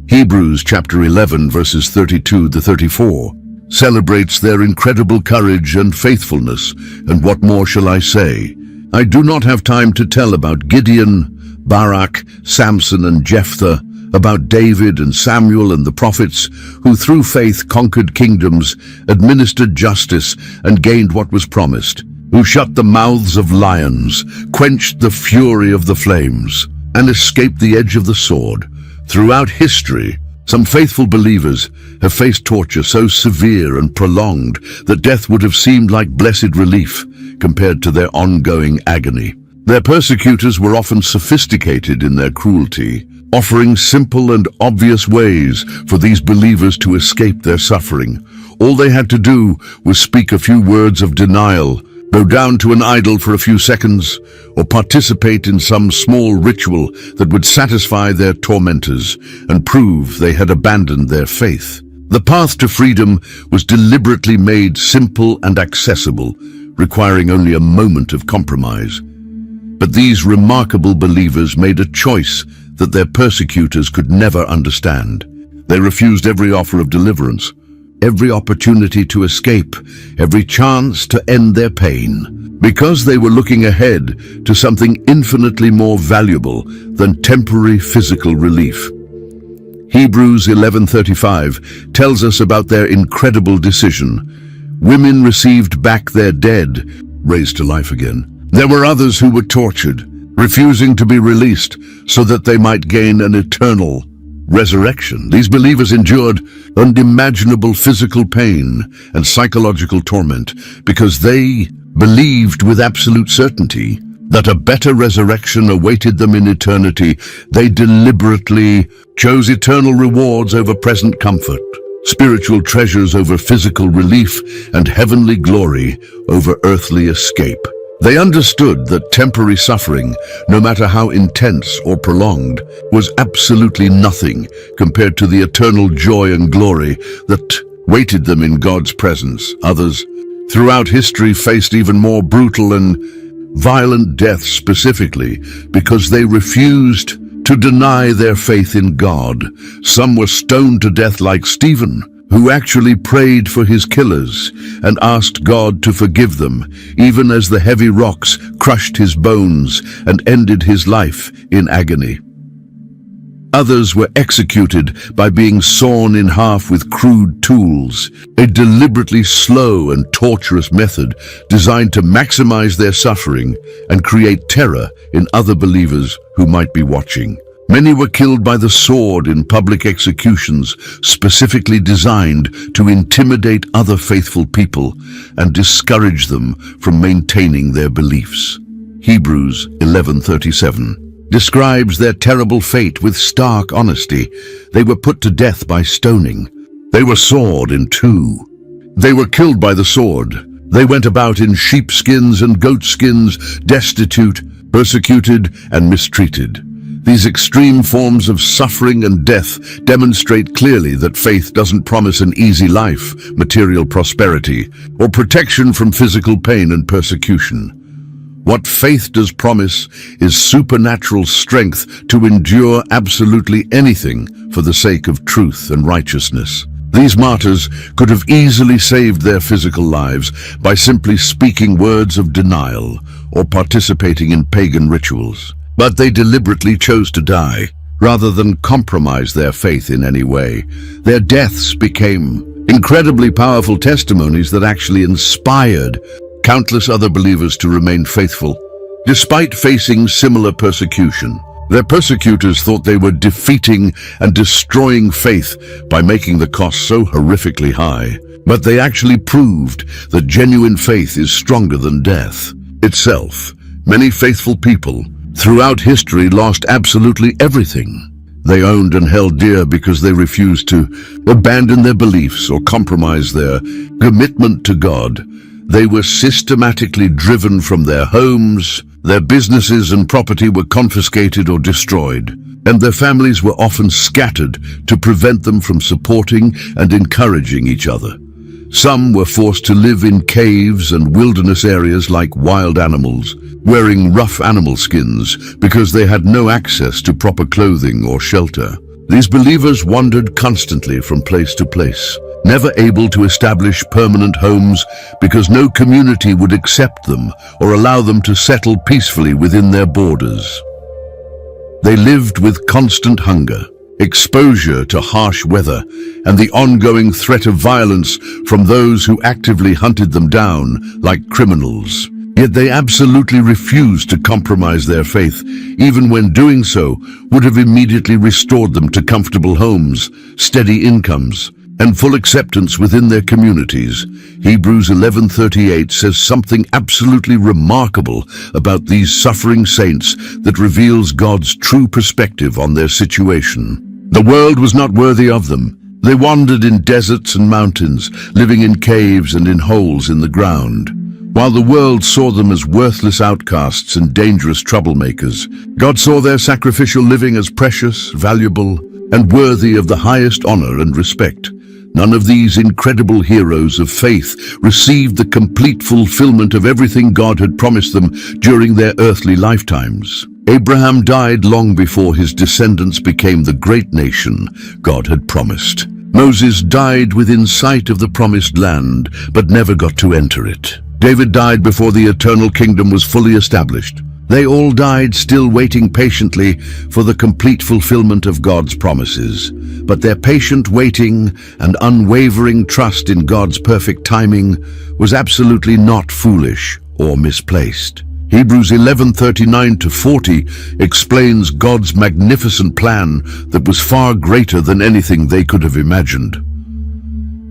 Hebrews chapter 11 verses 32 to 34 celebrates their incredible courage and faithfulness, and what more shall I say? I do not have time to tell about Gideon, Barak, Samson and Jephthah, about David and Samuel and the prophets, who through faith conquered kingdoms, administered justice, and gained what was promised, who shut the mouths of lions, quenched the fury of the flames, and escaped the edge of the sword. Throughout history, some faithful believers have faced torture so severe and prolonged that death would have seemed like blessed relief compared to their ongoing agony. Their persecutors were often sophisticated in their cruelty, offering simple and obvious ways for these believers to escape their suffering. All they had to do was speak a few words of denial, go down to an idol for a few seconds, or participate in some small ritual that would satisfy their tormentors and prove they had abandoned their faith. The path to freedom was deliberately made simple and accessible, requiring only a moment of compromise. But these remarkable believers made a choice that their persecutors could never understand. They refused every offer of deliverance, every opportunity to escape, every chance to end their pain, because they were looking ahead to something infinitely more valuable than temporary physical relief. Hebrews 11:35 tells us about their incredible decision. Women received back their dead, raised to life again. There were others who were tortured, refusing to be released so that they might gain an eternal resurrection. These believers endured unimaginable physical pain and psychological torment because they believed with absolute certainty that a better resurrection awaited them in eternity. They deliberately chose eternal rewards over present comfort, spiritual treasures over physical relief, and heavenly glory over earthly escape. They understood that temporary suffering, no matter how intense or prolonged, was absolutely nothing compared to the eternal joy and glory that waited them in God's presence. Others, throughout history, faced even more brutal and violent deaths specifically because they refused to deny their faith in God. Some were stoned to death like Stephen, who actually prayed for his killers and asked God to forgive them, even as the heavy rocks crushed his bones and ended his life in agony. Others were executed by being sawn in half with crude tools, a deliberately slow and torturous method designed to maximize their suffering and create terror in other believers who might be watching. Many were killed by the sword in public executions specifically designed to intimidate other faithful people and discourage them from maintaining their beliefs. Hebrews 11:37 describes their terrible fate with stark honesty. They were put to death by stoning. They were sawed in two. They were killed by the sword. They went about in sheepskins and goatskins, destitute, persecuted, and mistreated. These extreme forms of suffering and death demonstrate clearly that faith doesn't promise an easy life, material prosperity, or protection from physical pain and persecution. What faith does promise is supernatural strength to endure absolutely anything for the sake of truth and righteousness. These martyrs could have easily saved their physical lives by simply speaking words of denial or participating in pagan rituals. But they deliberately chose to die, rather than compromise their faith in any way. Their deaths became incredibly powerful testimonies that actually inspired countless other believers to remain faithful. Despite facing similar persecution, their persecutors thought they were defeating and destroying faith by making the cost so horrifically high. But they actually proved that genuine faith is stronger than death itself. Many faithful people throughout history lost absolutely everything they owned and held dear because they refused to abandon their beliefs or compromise their commitment to God. They were systematically driven from their homes, their businesses and property were confiscated or destroyed, and their families were often scattered to prevent them from supporting and encouraging each other. Some were forced to live in caves and wilderness areas like wild animals, wearing rough animal skins because they had no access to proper clothing or shelter. These believers wandered constantly from place to place, never able to establish permanent homes because no community would accept them or allow them to settle peacefully within their borders. They lived with constant hunger, exposure to harsh weather, and the ongoing threat of violence from those who actively hunted them down like criminals. Yet they absolutely refused to compromise their faith, even when doing so would have immediately restored them to comfortable homes, steady incomes, and full acceptance within their communities. Hebrews 11:38 says something absolutely remarkable about these suffering saints that reveals God's true perspective on their situation. The world was not worthy of them. They wandered in deserts and mountains, living in caves and in holes in the ground. While the world saw them as worthless outcasts and dangerous troublemakers, God saw their sacrificial living as precious, valuable, and worthy of the highest honor and respect. None of these incredible heroes of faith received the complete fulfillment of everything God had promised them during their earthly lifetimes. Abraham died long before his descendants became the great nation God had promised. Moses died within sight of the promised land, but never got to enter it. David died before the eternal kingdom was fully established. They all died still waiting patiently for the complete fulfillment of God's promises. But their patient waiting and unwavering trust in God's perfect timing was absolutely not foolish or misplaced. Hebrews 11:39-40 explains God's magnificent plan that was far greater than anything they could have imagined.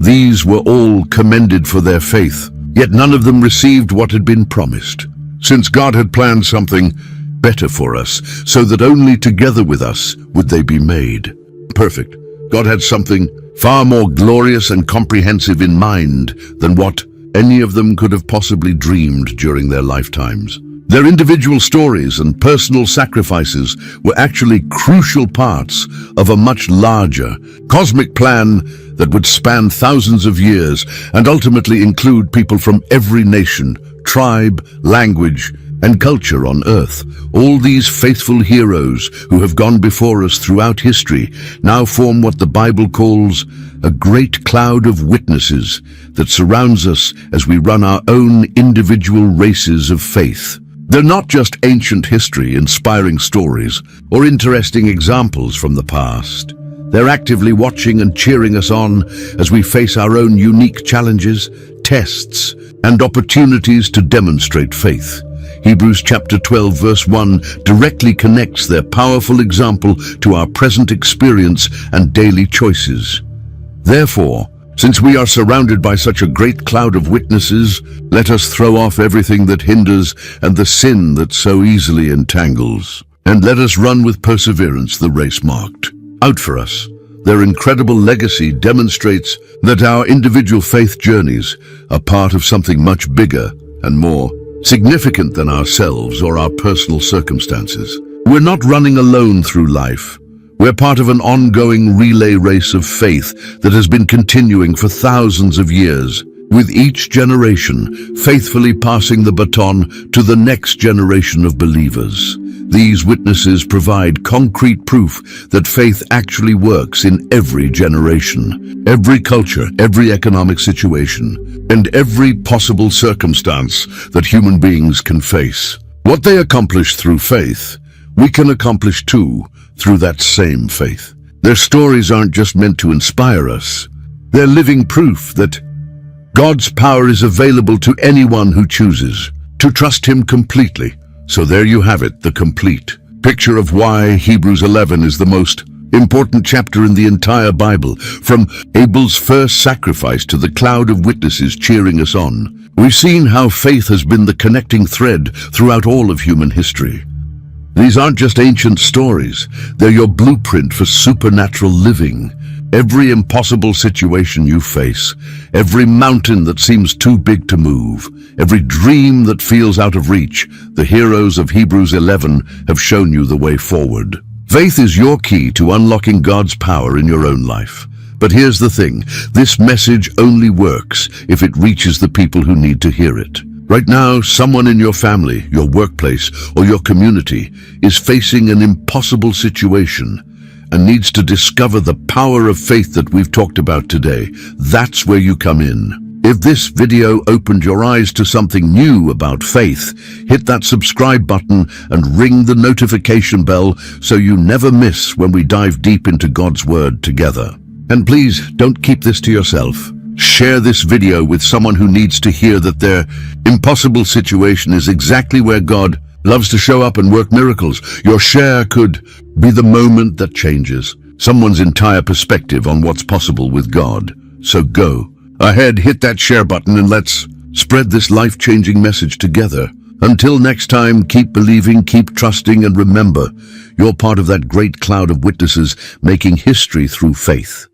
These were all commended for their faith, yet none of them received what had been promised. Since God had planned something better for us, so that only together with us would they be made perfect. God had something far more glorious and comprehensive in mind than what any of them could have possibly dreamed during their lifetimes. Their individual stories and personal sacrifices were actually crucial parts of a much larger, cosmic plan that would span thousands of years and ultimately include people from every nation, tribe, language, and culture on Earth. All these faithful heroes who have gone before us throughout history now form what the Bible calls a great cloud of witnesses that surrounds us as we run our own individual races of faith. They're not just ancient history, inspiring stories, or interesting examples from the past. They're actively watching and cheering us on as we face our own unique challenges, tests, and opportunities to demonstrate faith. Hebrews chapter 12 verse 1 directly connects their powerful example to our present experience and daily choices. Therefore, since we are surrounded by such a great cloud of witnesses, let us throw off everything that hinders and the sin that so easily entangles. And let us run with perseverance the race marked out for us. Their incredible legacy demonstrates that our individual faith journeys are part of something much bigger and more significant than ourselves or our personal circumstances. We're not running alone through life. We're part of an ongoing relay race of faith that has been continuing for thousands of years, with each generation faithfully passing the baton to the next generation of believers. These witnesses provide concrete proof that faith actually works in every generation, every culture, every economic situation, and every possible circumstance that human beings can face. What they accomplish through faith, we can accomplish too through that same faith. Their stories aren't just meant to inspire us. They're living proof that God's power is available to anyone who chooses to trust Him completely. So there you have it, the complete picture of why Hebrews 11 is the most important chapter in the entire Bible. From Abel's first sacrifice to the cloud of witnesses cheering us on, we've seen how faith has been the connecting thread throughout all of human history. These aren't just ancient stories, they're your blueprint for supernatural living. Every impossible situation you face, every mountain that seems too big to move, every dream that feels out of reach, the heroes of Hebrews 11 have shown you the way forward. Faith is your key to unlocking God's power in your own life. But here's the thing, this message only works if it reaches the people who need to hear it. Right now, someone in your family, your workplace, or your community is facing an impossible situation and needs to discover the power of faith that we've talked about today. That's where you come in. If this video opened your eyes to something new about faith, hit that subscribe button and ring the notification bell so you never miss when we dive deep into God's Word together. And please don't keep this to yourself. Share this video with someone who needs to hear that their impossible situation is exactly where God loves to show up and work miracles. Your share could be the moment that changes someone's entire perspective on what's possible with God. So go ahead, hit that share button, and let's spread this life-changing message together. Until next time, keep believing, keep trusting, and remember, you're part of that great cloud of witnesses making history through faith.